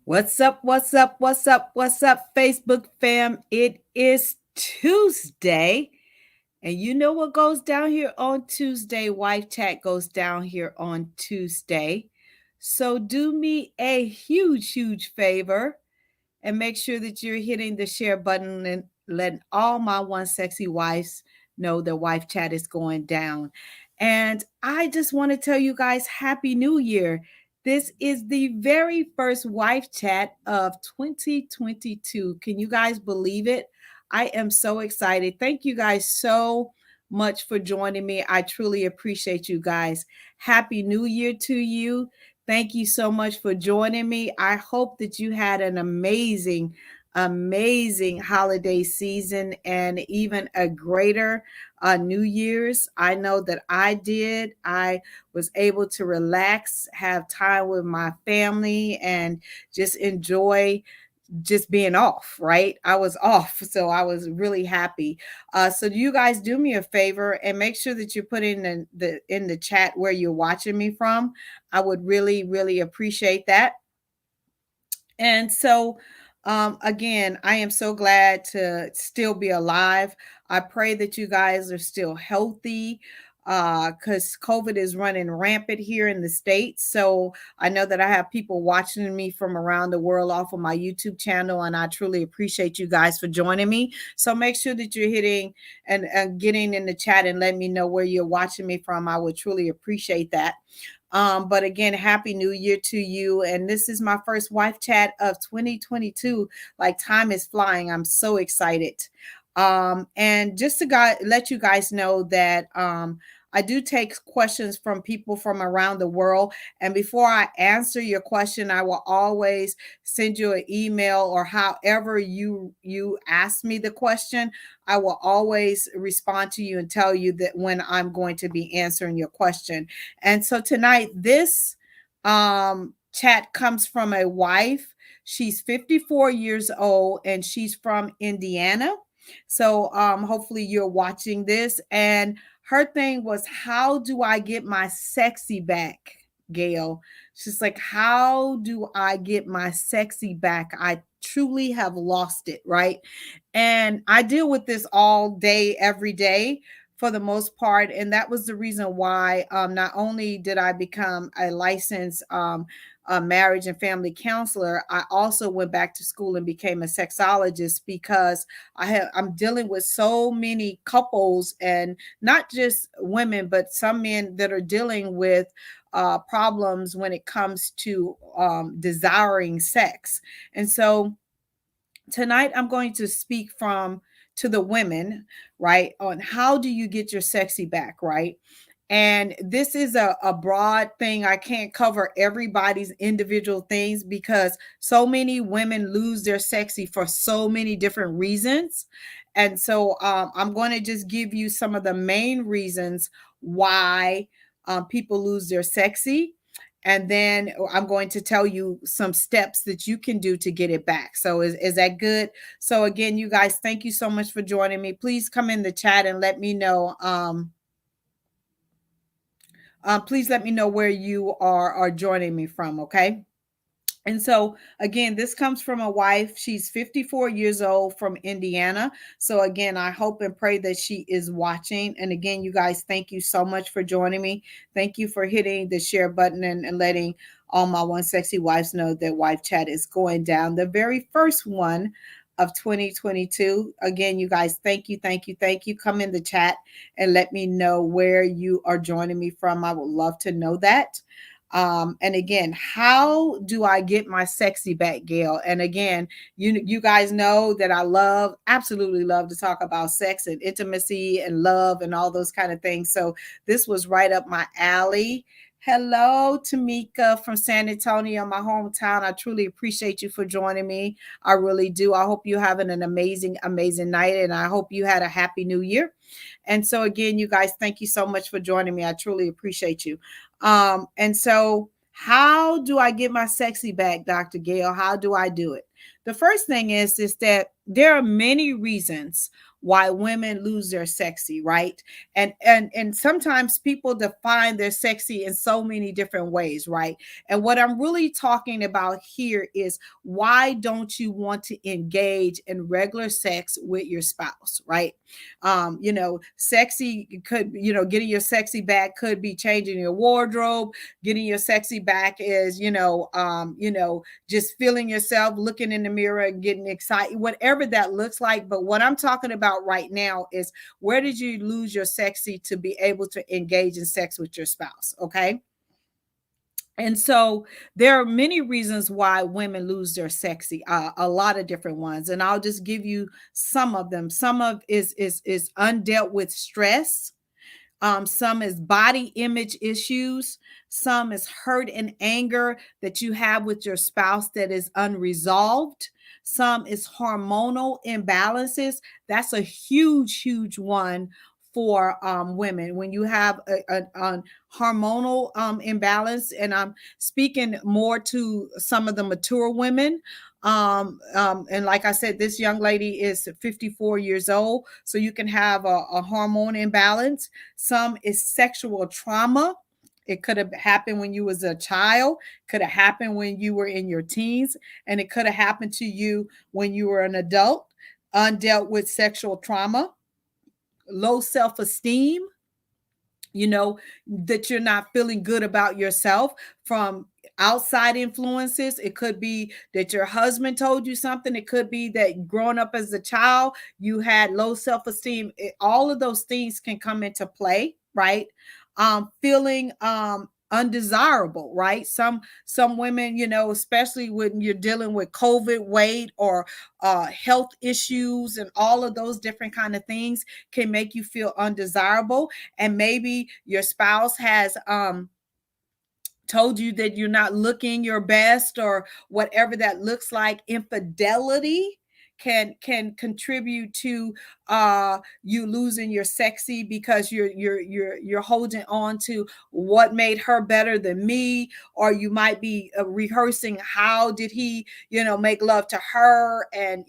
What's up? What's up? What's up? What's up, Facebook fam? It is Tuesday. And you know what goes down here on Tuesday? Wife Chat goes down here on Tuesday. So do me a huge favor and make sure that you're hitting the share button and letting all my one sexy wives know that Wife Chat is going down. And I just want to tell you guys Happy New Year. This is the very first Wife Chat of 2022. Can you guys believe it? I am so excited. Thank you guys so much for joining me. I truly appreciate you guys. Happy New Year to you. Thank you so much for joining me. I hope that you had an amazing holiday season and even a greater New Year's. I know that I did. I was able to relax, have time with my family, and just enjoy just being off, right? I was off, so I was really happy. So you guys do me a favor and make sure that you put in the chat where you're watching me from. I would really appreciate that. And so, again, I am so glad to still be alive. I pray that you guys are still healthy because COVID is running rampant here in the States. So I know that I have people watching me from around the world off of my YouTube channel, and I truly appreciate you guys for joining me. So make sure that you're hitting and getting in the chat and let me know where you're watching me from. I would truly appreciate that. But again, Happy New Year to you. And this is my first wife chat of 2022. Like time is flying. I'm so excited. And just to let you guys know that I do take questions from people from around the world. And before I answer your question, I will always send you an email or however you ask me the question. I will always respond to you and tell you that when I'm going to be answering your question. And so tonight, this chat comes from a wife. She's 54 years old and she's from Indiana. So hopefully you're watching this. And her thing was, how do I get my sexy back, Gail? She's like, how do I get my sexy back? I truly have lost it, right? And I deal with this all day, every day for the most part. And that was the reason why not only did I become a licensed a marriage and family counselor, I also went back to school and became a sexologist because I'm dealing with so many couples and not just women, but some men that are dealing with problems when it comes to desiring sex. And so tonight I'm going to speak from to the women, right, on how do you get your sexy back, right? And this is a broad thing. I can't cover everybody's individual things because so many women lose their sexy for so many different reasons. And so I'm going to just give you some of the main reasons why people lose their sexy. And then I'm going to tell you some steps that you can do to get it back. So is that good? So again, you guys, thank you so much for joining me. Please come in the chat and let me know. Please let me know where you are joining me from, okay? And so, again, this comes from a wife. She's 54 years old from Indiana. So, again, I hope and pray that she is watching. And again, you guys, thank you so much for joining me. Thank you for hitting the share button and letting all my one sexy wives know that Wife Chat is going down. The very first one of 2022. Again, you guys, thank you. Come in the chat and let me know where you are joining me from. I would love to know that. And again, how do I get my sexy back, Gail? And again, you guys know that I absolutely love to talk about sex and intimacy and love and all those kind of things. So this was right up my alley. Hello, Tamika from San Antonio, my hometown. I truly appreciate you for joining me. I really do. I hope you're having an amazing night, and I hope you had a happy new year. And so again, you guys, thank you so much for joining me. I truly appreciate you. And so how do I get my sexy back, Dr. Gail? How do I do it? The first thing is that there are many reasons why women lose their sexy, right? And sometimes people define their sexy in so many different ways, right? And what I'm really talking about here is, why don't you want to engage in regular sex with your spouse, right? Sexy could, getting your sexy back could be changing your wardrobe. Getting your sexy back is, just feeling yourself, looking in the mirror and getting excited, whatever that looks like. But what I'm talking about right now is, where did you lose your sexy to be able to engage in sex with your spouse? Okay. And so there are many reasons why women lose their sexy, a lot of different ones. And I'll just give you some of them. Some of is undealt with stress. Some is body image issues. Some is hurt and anger that you have with your spouse that is unresolved. Some is hormonal imbalances. That's a huge, huge one for women. When you have a hormonal imbalance, and I'm speaking more to some of the mature women. And like I said, this young lady is 54 years old, so you can have a hormone imbalance. Some is sexual trauma. It could have happened when you was a child, could have happened when you were in your teens, and it could have happened to you when you were an adult. Undealt with sexual trauma. Low self-esteem, that you're not feeling good about yourself from outside influences. It could be that your husband told you something. It could be that growing up as a child, you had low self-esteem. All of those things can come into play, right? Feeling undesirable, right? Some women, especially when you're dealing with COVID, weight, or health issues, and all of those different kind of things can make you feel undesirable. And maybe your spouse has told you that you're not looking your best, or whatever that looks like. Infidelity can contribute to you losing your sexy, because you're holding on to what made her better than me. Or you might be rehearsing, how did he make love to her, and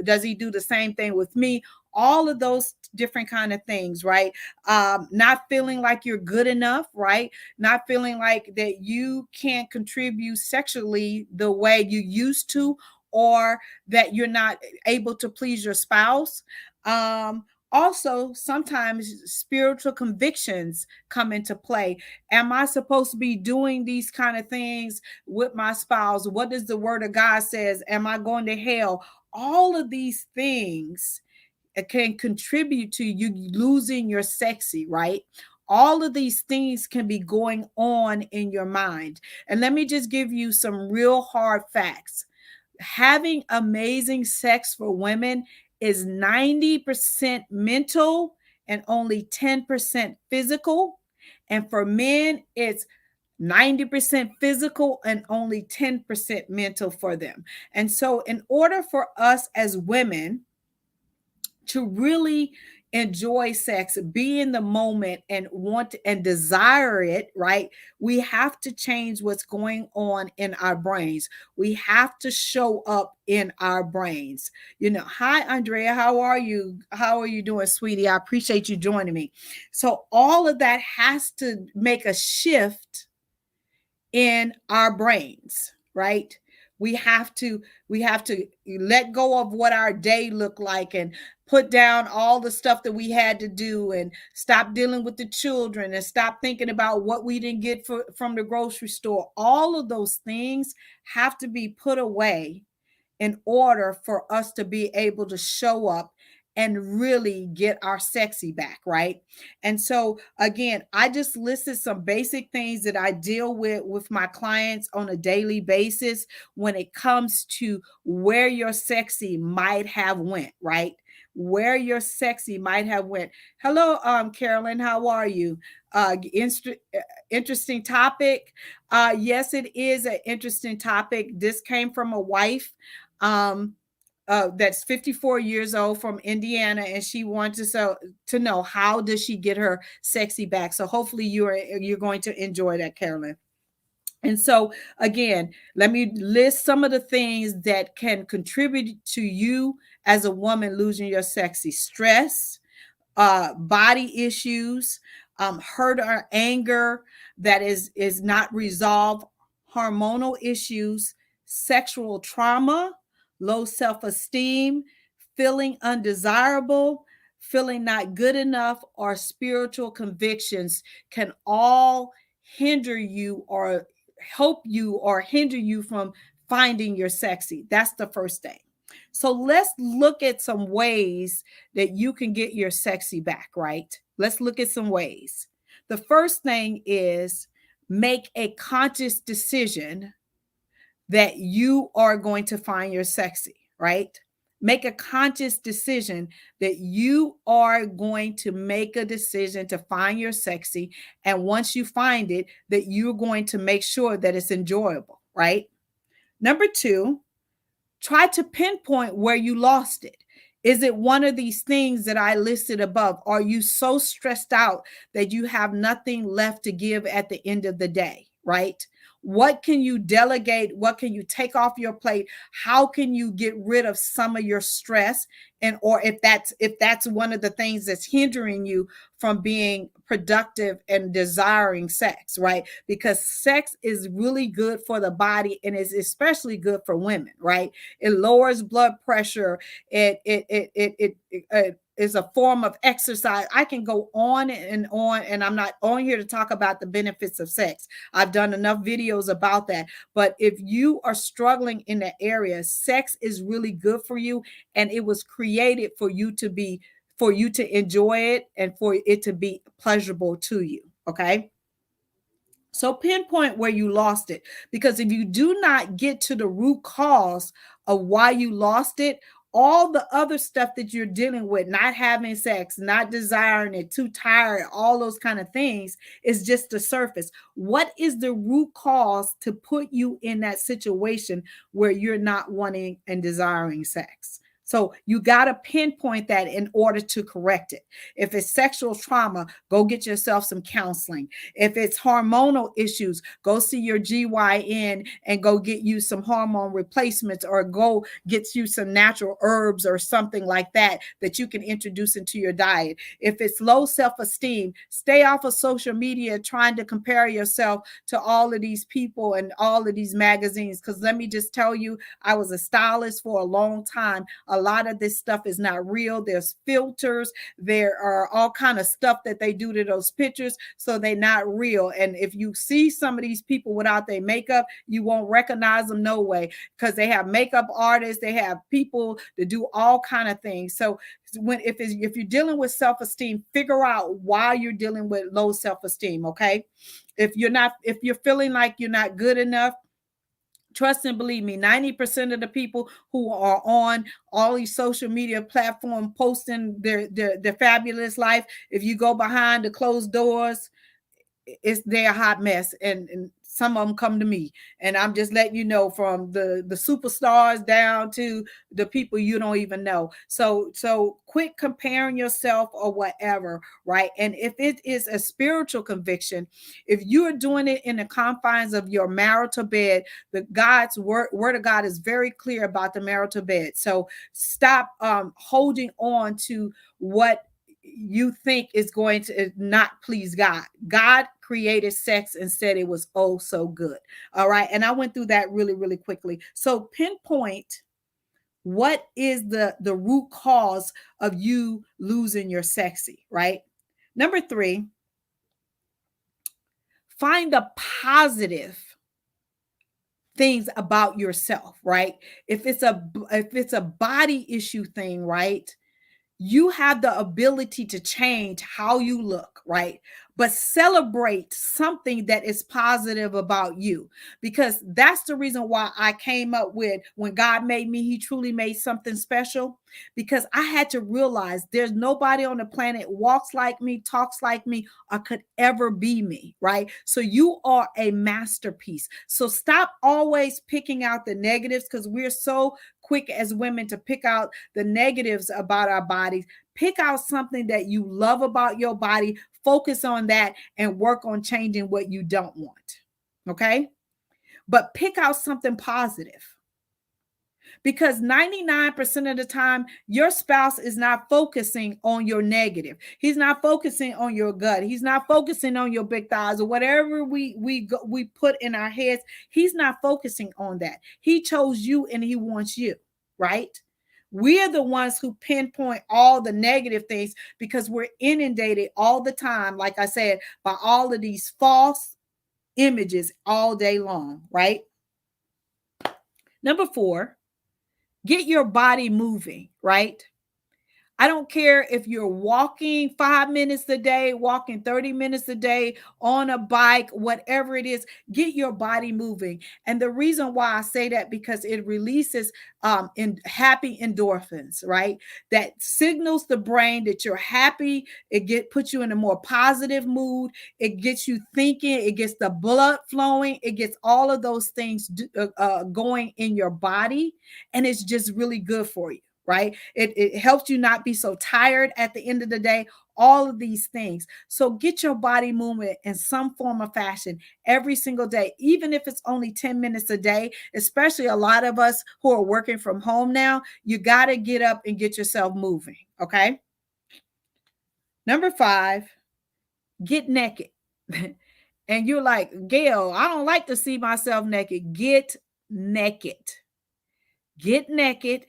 does he do the same thing with me? All of those different kind of things, right? Not feeling like you're good enough, right? Not feeling like that you can't contribute sexually the way you used to, or that you're not able to please your spouse. Also, sometimes spiritual convictions come into play. Am I supposed to be doing these kind of things with my spouse? What does the word of God says? Am I going to hell? All of these things can contribute to you losing your sexy, right? All of these things can be going on in your mind. And let me just give you some real hard facts. Having amazing sex for women is 90% mental and only 10% physical. And for men, it's 90% physical and only 10% mental for them. And so, in order for us as women to really enjoy sex, be in the moment, and want and desire it, right? We have to change what's going on in our brains. We have to show up in our brains. Hi Andrea, how are you? How are you doing, sweetie? I appreciate you joining me. So all of that has to make a shift in our brains, right? We have to let go of what our day looked like, and put down all the stuff that we had to do, and stop dealing with the children, and stop thinking about what we didn't get from the grocery store. All of those things have to be put away in order for us to be able to show up and really get our sexy back, right? And so again, I just listed some basic things that I deal with my clients on a daily basis when it comes to where your sexy might have went, right? Where your sexy might have went. Hello, Carolyn, how are you? Interesting topic. Yes, it is an interesting topic. This came from a wife um that's 54 years old from Indiana, and she wants to know, how does she get her sexy back. So hopefully you're going to enjoy that, Carolyn. And so, again, let me list some of the things that can contribute to you as a woman losing your sexy: stress, body issues, hurt or anger that is not resolved, hormonal issues, sexual trauma, low self-esteem, feeling undesirable, feeling not good enough, or spiritual convictions can all hinder you or help you or hinder you from finding your sexy. That's the first thing. So let's look at some ways that you can get your sexy back, right? Let's look at some ways. The first thing is make a conscious decision that you are going to find your sexy, right? Make a conscious decision that you are going to make a decision to find your sexy. And once you find it, that you're going to make sure that it's enjoyable, right? Number two, try to pinpoint where you lost it. Is it one of these things that I listed above? Are you so stressed out that you have nothing left to give at the end of the day, right? What can you delegate? What can you take off your plate? How can you get rid of some of your stress? And or if that's one of the things that's hindering you from being productive and desiring sex, right? Because sex is really good for the body and is especially good for women, right? It lowers blood pressure. It is a form of exercise. I can go on, and I'm not on here to talk about the benefits of sex. I've done enough videos about that. But if you are struggling in that area, sex is really good for you, and it was created for you to enjoy it and for it to be pleasurable to you. Okay. So pinpoint where you lost it, because if you do not get to the root cause of why you lost it, all the other stuff that you're dealing with, not having sex, not desiring it, too tired, all those kind of things, is just the surface. What is the root cause to put you in that situation where you're not wanting and desiring sex? So you got to pinpoint that in order to correct it. If it's sexual trauma, go get yourself some counseling. If it's hormonal issues, go see your GYN and go get you some hormone replacements, or go get you some natural herbs or something like that that you can introduce into your diet. If it's low self-esteem, stay off of social media trying to compare yourself to all of these people and all of these magazines. Because let me just tell you, I was a stylist for a long time. A lot of this stuff is not real. There's filters. There are all kind of stuff that they do to those pictures, so they're not real. And if you see some of these people without their makeup, you won't recognize them no way, because they have makeup artists, they have people that do all kind of things. So if you're dealing with self-esteem, figure out why you're dealing with low self-esteem. Okay. If you're feeling like you're not good enough, trust and believe me, 90% of the people who are on all these social media platforms posting their fabulous life, if you go behind the closed doors, they're a hot mess, and some of them come to me, and I'm just letting you know, from the superstars down to the people you don't even know. So quit comparing yourself or whatever, right? And if it is a spiritual conviction, if you are doing it in the confines of your marital bed, the God's word of God is very clear about the marital bed. So stop holding on to what you think is going to not please God. God created sex and said it was oh so good. All right. And I went through that really, really quickly. So pinpoint what is the root cause of you losing your sexy, right? Number three, find the positive things about yourself, right? If it's a body issue thing, right? You have the ability to change how you look, right? But celebrate something that is positive about you, because that's the reason why I came up with, when God made me, he truly made something special, because I had to realize there's nobody on the planet walks like me, talks like me, or could ever be me, right? So you are a masterpiece. So stop always picking out the negatives, because we're so quick as women to pick out the negatives about our bodies. Pick out something that you love about your body, focus on that, and work on changing what you don't want. Okay? but pick out something positive. Because 99% of the time, your spouse is not focusing on your negative. He's not focusing on your gut. He's not focusing on your big thighs or whatever we put in our heads. He's not focusing on that. He chose you and he wants you, right? We're the ones who pinpoint all the negative things because we're inundated all the time, like I said, by all of these false images all day long, right? Number 4, get your body moving, right? I don't care if you're walking 5 minutes a day, walking 30 minutes a day, on a bike, whatever it is, get your body moving. And the reason why I say that, because it releases in happy endorphins, right? That signals the brain that you're happy. It puts you in a more positive mood. It gets you thinking. It gets the blood flowing. It gets all of those things going in your body. And it's just really good for you. Right? It helps you not be so tired at the end of the day, all of these things. So get your body moving in some form of fashion every single day, even if it's only 10 minutes a day, especially a lot of us who are working from home now, you got to get up and get yourself moving. Okay. Number 5, get naked. And you're like, Gail, I don't like to see myself naked. Get naked. Get naked.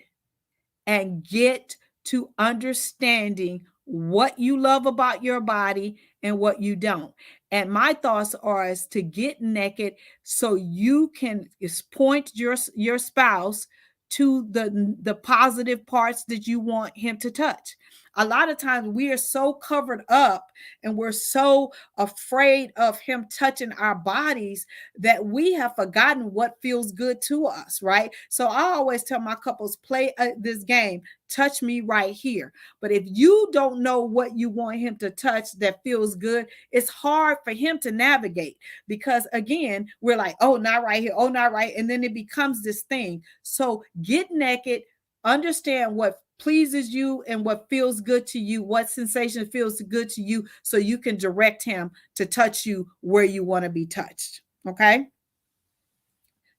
And get to understanding what you love about your body and what you don't. And my thoughts are is to get naked so you can point your spouse to the positive parts that you want him to touch. A lot of times we are so covered up and we're so afraid of him touching our bodies that we have forgotten what feels good to us, right? So I always tell my couples, play this game, touch me right here. But if you don't know what you want him to touch that feels good, it's hard for him to navigate because, again, we're like, oh, not right here, oh, not right. And then it becomes this thing. So get naked, understand what pleases you and what feels good to you, what sensation feels good to you, so you can direct him to touch you where you want to be touched. Okay.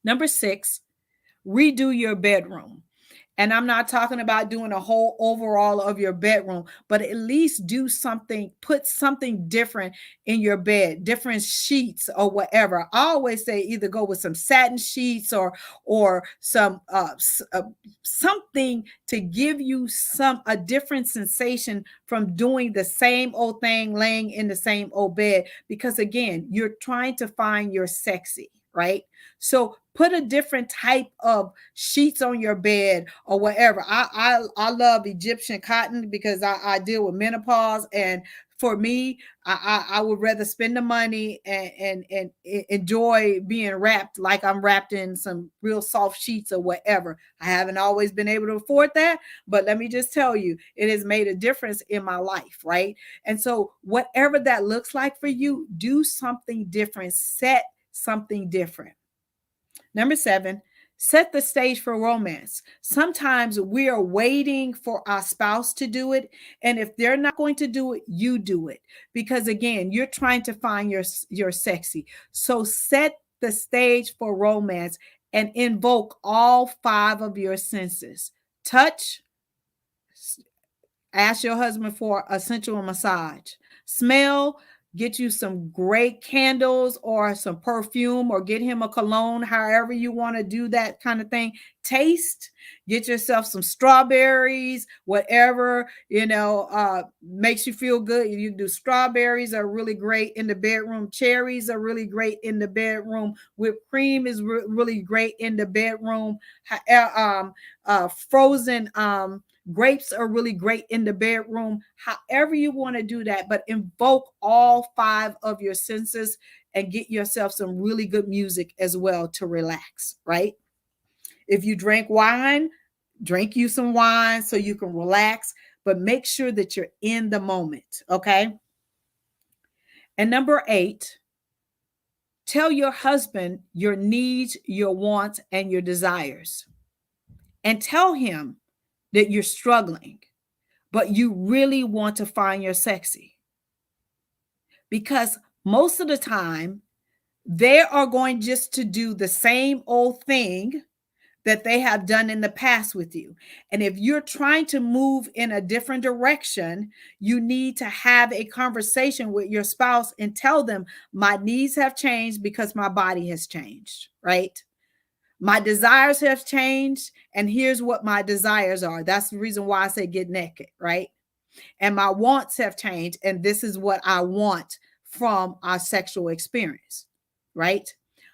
Number 6, redo your bedroom. And I'm not talking about doing a whole overall of your bedroom, but at least do something, put something different in your bed, different sheets or whatever. I always say either go with some satin sheets or some something to give you a different sensation from doing the same old thing, laying in the same old bed. Because again, you're trying to find your sexy, right? So put a different type of sheets on your bed or whatever. I love Egyptian cotton because I deal with menopause, and for me, I would rather spend the money and enjoy being wrapped like I'm wrapped in some real soft sheets or whatever. I haven't always been able to afford that, but let me just tell you, it has made a difference in my life, right? And so whatever that looks like for you, do something different, set something different. Number 7, set the stage for romance. Sometimes we are waiting for our spouse to do it. And if they're not going to do it, you do it. Because again, you're trying to find your sexy. So set the stage for romance and invoke all 5 of your senses. Touch, ask your husband for a sensual massage. Smell, get you some great candles or some perfume or get him a cologne, however you want to do that kind of thing. Taste, get yourself some strawberries, whatever, makes you feel good. You do strawberries are really great in the bedroom. Cherries are really great in the bedroom. Whipped cream is really great in the bedroom. Frozen grapes are really great in the bedroom. However you want to do that, but invoke all 5 of your senses and get yourself some really good music as well to relax, right? If you drink wine, drink you some wine so you can relax, but make sure that you're in the moment, okay? And number 8, tell your husband your needs, your wants, and your desires. And tell him that you're struggling, but you really want to find your sexy. Because most of the time, They are going just to do the same old thing that they have done in the past with you. And if you're trying to move in a different direction, you need to have a conversation with your spouse and tell them, my needs have changed because my body has changed, right? My desires have changed, and here's what my desires are. That's the reason why I say get naked, right? And my wants have changed, and this is what I want from our sexual experience, right?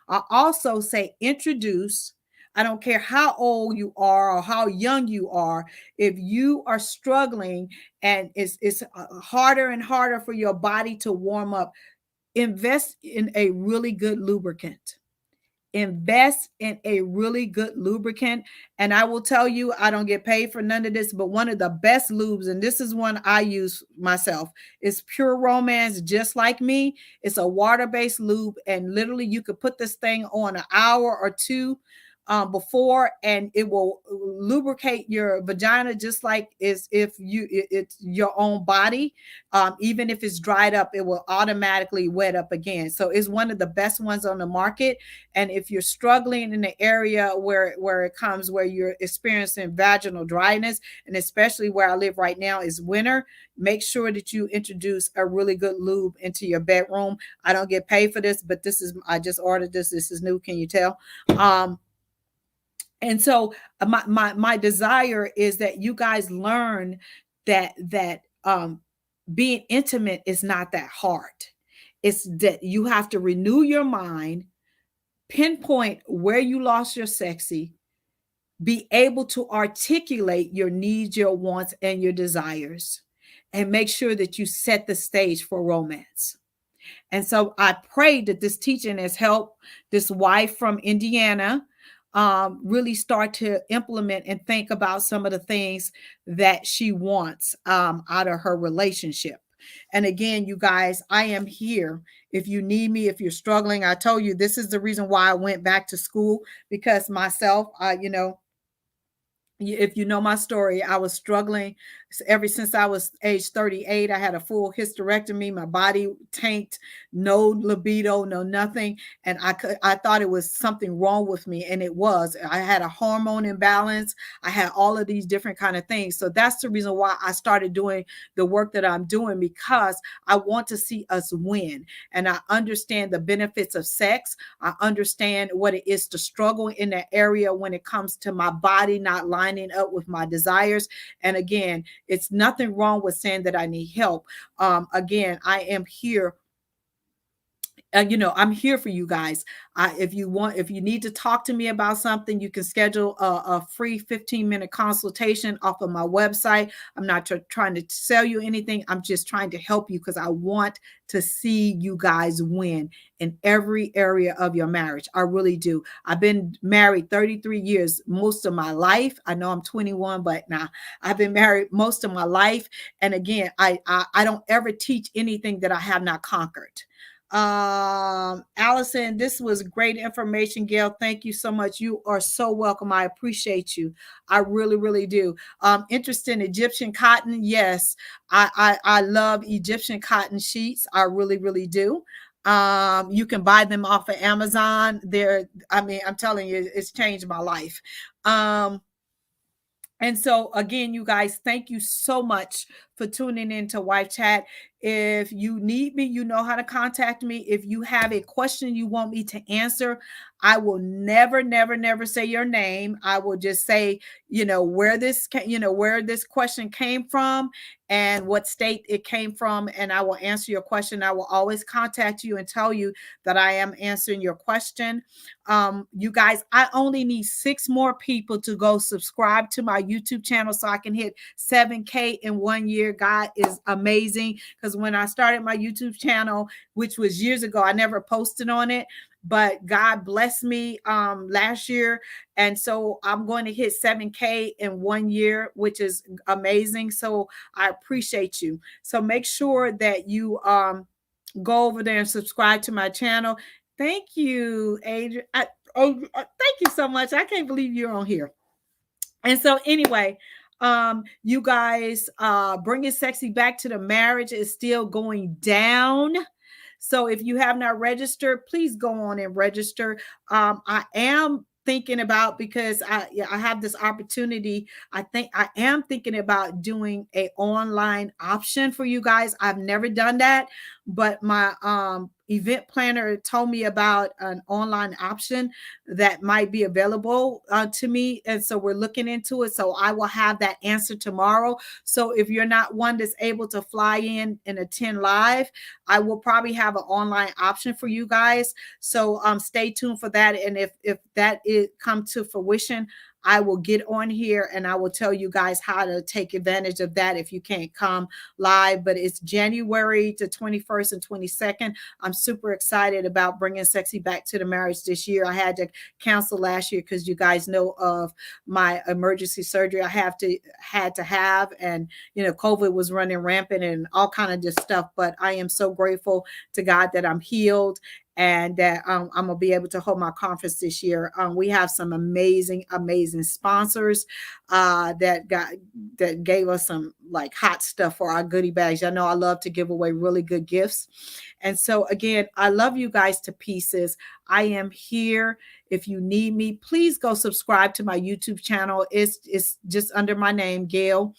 I also say introduce. I don't care how old you are or how young you are. If you are struggling and it's harder and harder for your body to warm up, invest in a really good lubricant. Invest in a really good lubricant. And I will tell you, I don't get paid for none of this, but one of the best lubes, and this is one I use myself, is Pure Romance. Just like me, it's a water-based lube, and literally you could put this thing on an hour or two before, and it will lubricate your vagina just like as if it's your own body. Even if it's dried up, it will automatically wet up again. So it's one of the best ones on the market. And if you're struggling in the area where you're experiencing vaginal dryness, and especially where I live right now is winter, make sure that you introduce a really good lube into your bedroom. I don't get paid for this, but I just ordered this. This is new. Can you tell? And so my desire is that you guys learn that being intimate is not that hard. It's that you have to renew your mind, pinpoint where you lost your sexy, be able to articulate your needs, your wants, and your desires, and make sure that you set the stage for romance. And so I pray that this teaching has helped this wife from Indiana really start to implement and think about some of the things that she wants out of her relationship. And again, you guys, I am here. If you need me, if you're struggling, I told you this is the reason why I went back to school, because myself, if you know my story, I was struggling ever since I was age 38. I had a full hysterectomy. My body tanked, no libido, no nothing. And I thought it was something wrong with me. And it was. I had a hormone imbalance. I had all of these different kind of things. So that's the reason why I started doing the work that I'm doing, because I want to see us win. And I understand the benefits of sex. I understand what it is to struggle in that area when it comes to my body not lining up with my desires. And again, it's nothing wrong with saying that I need help. Again, I am here. I'm here for you guys. If you need to talk to me about something, you can schedule a free 15-minute consultation off of my website. I'm not trying to sell you anything. I'm just trying to help you, because I want to see you guys win in every area of your marriage. I really do. I've been married 33 years, most of my life. I know I'm 21, but now I've been married most of my life. And again, I don't ever teach anything that I have not conquered. Allison, this was great information. Gail, thank you so much. You are so welcome. I appreciate you. I really, really do. Interest in Egyptian cotton? Yes, I love Egyptian cotton sheets. I really, really do. You can buy them off of Amazon. I'm telling you, it's changed my life. And so again, you guys, thank you so much for tuning in to Wife Chat. If you need me, you know how to contact me. If you have a question you want me to answer, I will never, never, never say your name. I will just say, where this question came from and what state it came from, and I will answer your question. I will always contact you and tell you that I am answering your question. You guys, I only need 6 more people to go subscribe to my YouTube channel so I can hit 7K in 1 year. God is amazing, because when I started my YouTube channel, which was years ago, I never posted on it, but God blessed me last year. And so I'm going to hit 7K in 1 year, which is amazing. So I appreciate you. So make sure that you go over there and subscribe to my channel. Thank you, Adrian. Thank you so much. I can't believe you're on here. And so anyway, you guys, bringing sexy back to the marriage is still going down. So if you have not registered, please go on and register. I am thinking about, because I have this opportunity. I think I am thinking about doing a online option for you guys. I've never done that, but my event planner told me about an online option that might be available to me, and so we're looking into it. So I will have that answer tomorrow. So if you're not one that's able to fly in and attend live, I will probably have an online option for you guys. So stay tuned for that. And if that is come to fruition, I will get on here and I will tell you guys how to take advantage of that if you can't come live. But it's January the 21st and 22nd. I'm super excited about bringing Sexy back to the marriage this year. I had to cancel last year because you guys know of my emergency surgery I had to have, and COVID was running rampant and all kind of just stuff. But I am so grateful to God that I'm healed, and that I'm gonna be able to hold my conference this year. We have some amazing sponsors that gave us some like hot stuff for our goodie bags. I know I love to give away really good gifts, and so again, I love you guys to pieces. I am here. If you need me, please go subscribe to my YouTube channel. It's just under my name, Gail,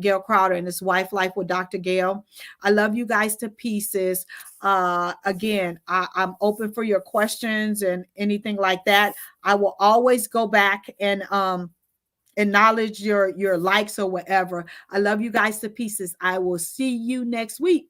Gail Crowder, and it's Wife Life with Dr. Gail. I love you guys to pieces. Again, I'm open for your questions and anything like that. I will always go back and acknowledge your likes or whatever. I love you guys to pieces. I will see you next week.